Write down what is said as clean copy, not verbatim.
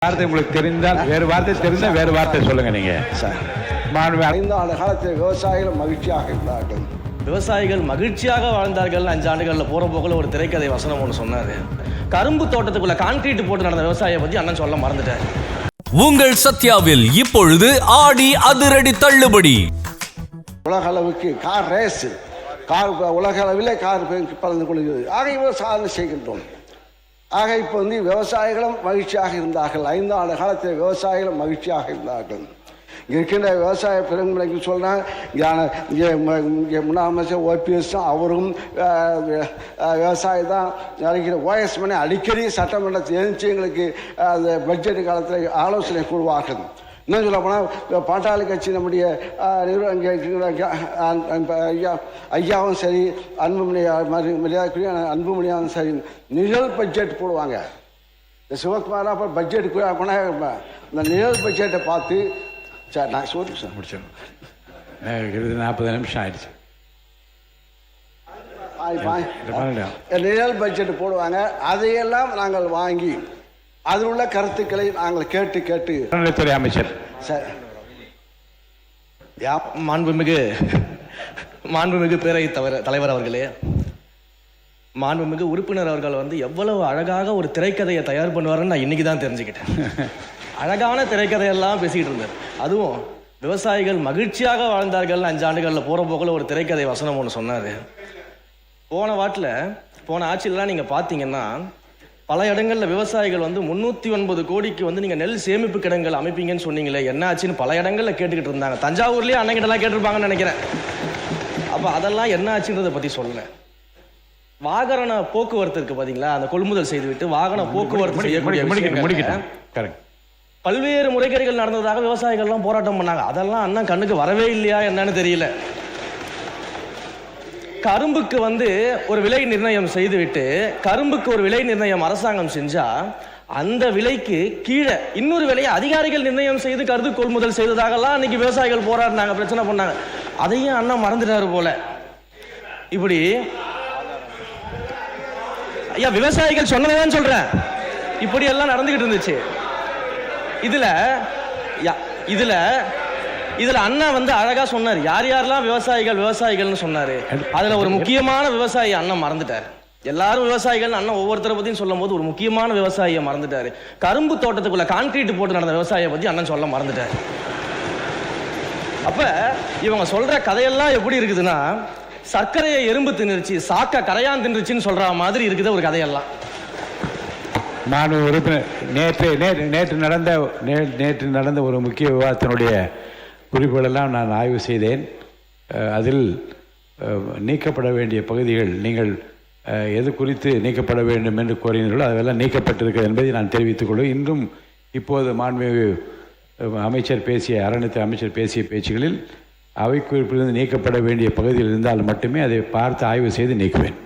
வார்த்தை உங்களுக்கு தெரிந்தால் வேறு வார்த்தை தெரிந்தால் வேறு வார்த்தை சொல்லுங்க நீங்க. ஐந்து ஆண்டு காலத்தில் விவசாயிகள் மகிழ்ச்சியாக இருந்தார்கள். விவசாயிகள் மகிழ்ச்சியாக வாழ்ந்தார்கள். 5 ஆண்டுகளில் போகிற போக்கில் ஒரு திரைக்கதை வசனம் ஒன்று சொன்னார். கரும்பு தோட்டத்துக்குள்ள கான்கிரீட் போட்டு நடந்த விவசாயியை பற்றி அண்ணன் சொல்ல மறந்துட்டார். உங்கள் சத்யாவில் இப்பொழுது ஆடி அதிரடி தள்ளுபடி. உலக அளவுக்கு கார் ரேஸ், உலக அளவில் கார் பறந்து கொள்கிறது. ஆக இவர் சாதனை செய்கின்றோம். ஆக இப்போ விவசாயிகளும் மகிழ்ச்சியாக இருந்தார்கள். 5 ஆண்டு காலத்தில் விவசாயிகளும் மகிழ்ச்சியாக இருந்தார்கள். இங்கே இருக்கின்ற விவசாய பெருங்குறைக்கு சொல்கிறாங்க. இங்கே முன்னாள் அமைச்சர் ஓபிஎஸ் அவரும் விவசாயி தான் நினைக்கிற. ஓஎஸ் மணி அடிக்கடி சட்டமன்றத்தை எதிர்த்து எங்களுக்கு அந்த பட்ஜெட் காலத்தில் ஆலோசனை கூறுவார்கள். இன்னும் சொல்ல போனால் பாட்டாளி கட்சி நம்முடைய ஐயாவும் சரி, மரியாதைக்குரிய அன்புமணியாவும் சரி, நிழல் பட்ஜெட் போடுவாங்க. இந்த சிவகுமாரா அப்புறம் பட்ஜெட் போனால் இந்த நிழல் பட்ஜெட்டை பார்த்து சார் நான் சொல்லி சார் முடிச்சிடணும். 40 நிமிஷம் ஆயிடுச்சு. நிழல் பட்ஜெட் போடுவாங்க. அதையெல்லாம் நாங்கள் வாங்கி அதில் உள்ள கருத்துக்களை நாங்கள் கேட்டு துறை அமைச்சர் சார் மாண்புமிகு பேரவை தலைவர் அவர்களே, மாண்புமிகு உறுப்பினர் அவர்கள் எவ்வளவு அழகாக ஒரு திரைக்கதையை தயார் பண்ணுவாருன்னு நான் இன்னைக்கு தான் தெரிஞ்சுக்கிட்டேன். அழகான திரைக்கதையெல்லாம் பேசிக்கிட்டு இருந்தார். அதுவும் விவசாயிகள் மகிழ்ச்சியாக வாழ்ந்தார்கள். 5 ஆண்டுகளில் போகிற போக்கில் ஒரு திரைக்கதை வசனம் ஒன்று சொன்னார். போன ஆட்சியிலலாம் நீங்கள் பார்த்தீங்கன்னா பல இடங்களில் விவசாயிகள் 309 கோடிக்கு நீங்கள் நெல் சேமிப்பு கிடங்குகள் அமைப்பீங்கன்னு சொன்னீங்களே, என்ன ஆச்சுன்னு பல இடங்களில் கேட்டுக்கிட்டு இருந்தாங்க. தஞ்சாவூர்லேயே அன்னைக்கிட்டலாம் கேட்டிருப்பாங்கன்னு நினைக்கிறேன். அப்போ அதெல்லாம் என்ன ஆச்சுன்றதை பற்றி சொல்லலை. வாகன போக்குவரத்து இருக்குது பார்த்தீங்களா, அந்த கொள்முதல் செய்துவிட்டு வாகன போக்குவரத்து செய்யக்கூடிய பல்வேறு முறைகேடுகள் நடந்ததாக விவசாயிகள்லாம் போராட்டம் பண்ணாங்க. அதெல்லாம் அண்ணன் கண்ணுக்கு வரவே இல்லையா என்னன்னு தெரியல. கரும்புக்கு ஒரு விலை நிர்ணயம் செய்துவிட்டு, கரும்புக்கு ஒரு விலை நிர்ணயம் அரசாங்கம் செஞ்சா அந்த விலைக்கு கீழே இன்னொரு விலையை அதிகாரிகள் நிர்ணயம் செய்து கருது கொள்முதல் செய்ததாகலாம் அன்னைக்கு விவசாயிகள் போராடினாங்க, பிரச்சனை பண்ணாங்க. அதையும் அண்ணன் மறந்துட்டாரு போல. இப்படி ஐயா விவசாயிகள் சொன்னதான் சொல்றேன், இப்படி எல்லாம் நடந்துகிட்டு இருந்துச்சு. இதுல அண்ணா அழகா சொன்னார் யார் யாரெல்லாம் விவசாயிகள்னு சொன்னாரு. அதுல ஒரு முக்கியமான விவசாயி அண்ணன் மறந்துட்டார். எல்லாரும் விவசாயிகள் அண்ணன் ஒவ்வொருத்தரை பத்தியும் சொல்லும் போது ஒரு முக்கியமான விவசாயியை மறந்துட்டாரு. கரும்பு தோட்டத்துக்குள்ள கான்கிரீட் போட்டு நடந்த விவசாயியை பத்தி அண்ணன் சொல்ல மறந்துட்டார். அப்ப இவங்க சொல்ற கதையெல்லாம் எப்படி இருக்குதுன்னா, சர்க்கரையை எறும்பு தின்னுருச்சு, சாக்க கரையான் தின்றுச்சுன்னு சொல்ற மாதிரி இருக்குது ஒரு கதையெல்லாம். நான் உறுப்பினர் நேற்று நடந்த ஒரு முக்கிய விவாதத்தினுடைய குறிப்புகளெல்லாம் நான் ஆய்வு செய்தேன். அதில் நீக்கப்பட வேண்டிய பகுதிகள் நீங்கள் எது குறித்து நீக்கப்பட வேண்டும் என்று கோரினீர்களோ அதெல்லாம் நீக்கப்பட்டிருக்கிறது என்பதை நான் தெரிவித்துக் கொள்வேன். இன்றும் இப்போது மாண்புமிகு அறநிலையத்துறை அமைச்சர் பேசிய பேச்சுகளில் அவை குறிப்பிலிருந்து நீக்கப்பட வேண்டிய பகுதியில் இருந்தால் மட்டுமே அதை பார்த்து ஆய்வு செய்து நீக்குவேன்.